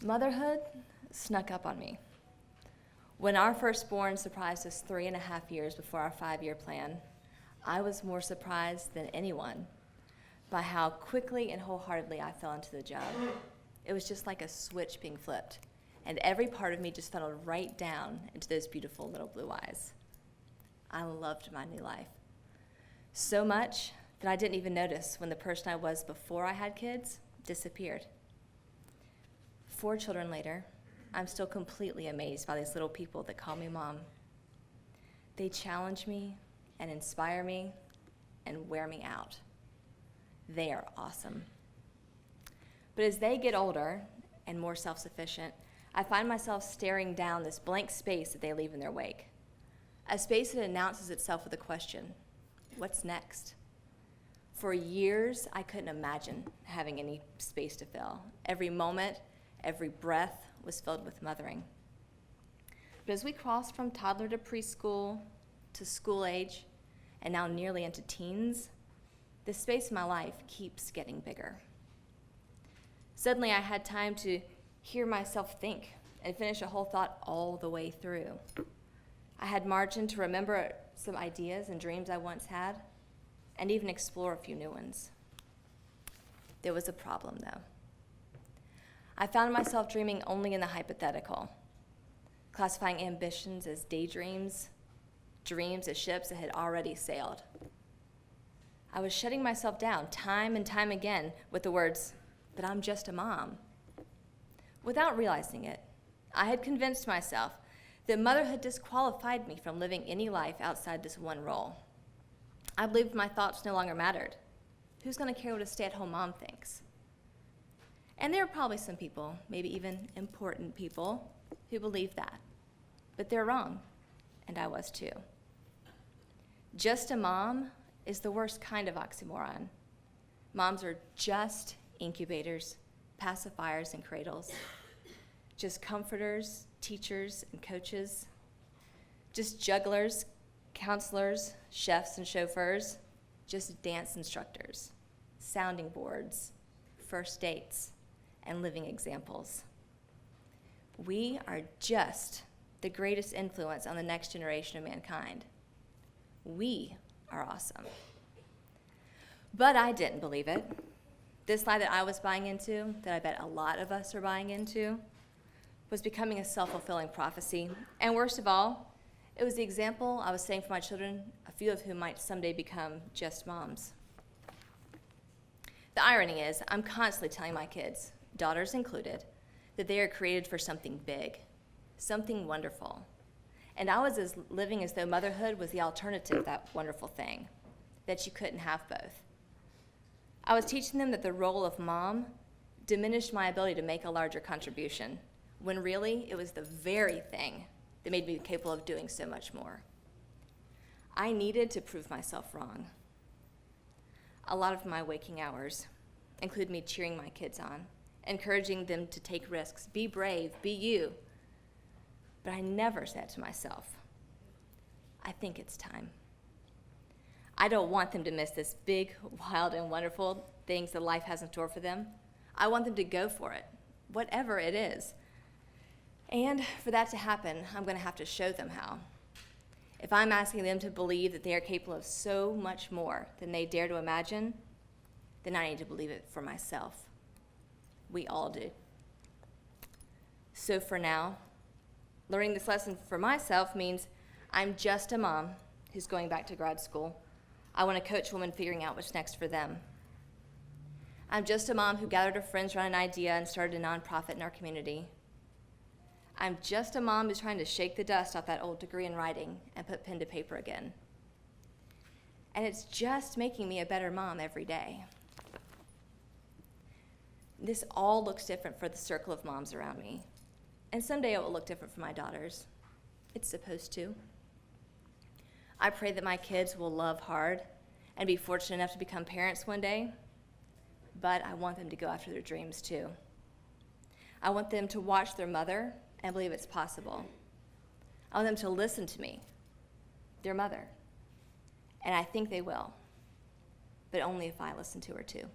Motherhood snuck up on me. When our firstborn surprised us 3.5 years before our 5-year plan, I was more surprised than anyone by how quickly and wholeheartedly I fell into the job. It was just like a switch being flipped, and every part of me just funneled right down into those beautiful little blue eyes. I loved my new life so much that I didn't even notice when the person I was before I had kids disappeared. 4 children later, I'm still completely amazed by these little people that call me mom. They challenge me and inspire me and wear me out. They are awesome. But as they get older and more self-sufficient, I find myself staring down this blank space that they leave in their wake. A space that announces itself with a question: what's next? For years, I couldn't imagine having any space to fill. Every moment, every breath was filled with mothering. But as we cross from toddler to preschool to school age, and now nearly into teens, the space in my life keeps getting bigger. Suddenly, I had time to hear myself think and finish a whole thought all the way through. I had margin to remember some ideas and dreams I once had, and even explore a few new ones. There was a problem, though. I found myself dreaming only in the hypothetical, classifying ambitions as daydreams, dreams as ships that had already sailed. I was shutting myself down time and time again with the words, "But I'm just a mom." Without realizing it, I had convinced myself that motherhood disqualified me from living any life outside this one role. I believed my thoughts no longer mattered. Who's going to care what a stay-at-home mom thinks? And there are probably some people, maybe even important people, who believe that. But they're wrong, and I was too. Just a mom is the worst kind of oxymoron. Moms are just incubators, pacifiers, and cradles. Just comforters, teachers, and coaches. Just jugglers, counselors, chefs, and chauffeurs. Just dance instructors, sounding boards, first dates, and living examples. We are just the greatest influence on the next generation of mankind. We are awesome. But I didn't believe it. This lie that I was buying into, that I bet a lot of us are buying into, was becoming a self-fulfilling prophecy. And worst of all, it was the example I was setting for my children, a few of whom might someday become just moms. The irony is, I'm constantly telling my kids, daughters included, that they are created for something big, something wonderful. And I was living as though motherhood was the alternative to that wonderful thing, that you couldn't have both. I was teaching them that the role of mom diminished my ability to make a larger contribution, when really it was the very thing that made me capable of doing so much more. I needed to prove myself wrong. A lot of my waking hours include me cheering my kids on, encouraging them to take risks, be brave, be you. But I never said to myself, I think it's time. I don't want them to miss this big, wild, and wonderful things that life has in store for them. I want them to go for it, whatever it is. And for that to happen, I'm going to have to show them how. If I'm asking them to believe that they are capable of so much more than they dare to imagine, then I need to believe it for myself. We all do. So for now, learning this lesson for myself means I'm just a mom who's going back to grad school. I want to coach women figuring out what's next for them. I'm just a mom who gathered her friends around an idea and started a nonprofit in our community. I'm just a mom who's trying to shake the dust off that old degree in writing and put pen to paper again. And it's just making me a better mom every day. This all looks different for the circle of moms around me. And someday it will look different for my daughters. It's supposed to. I pray that my kids will love hard and be fortunate enough to become parents one day, but I want them to go after their dreams too. I want them to watch their mother and believe it's possible. I want them to listen to me, their mother, and I think they will, but only if I listen to her too.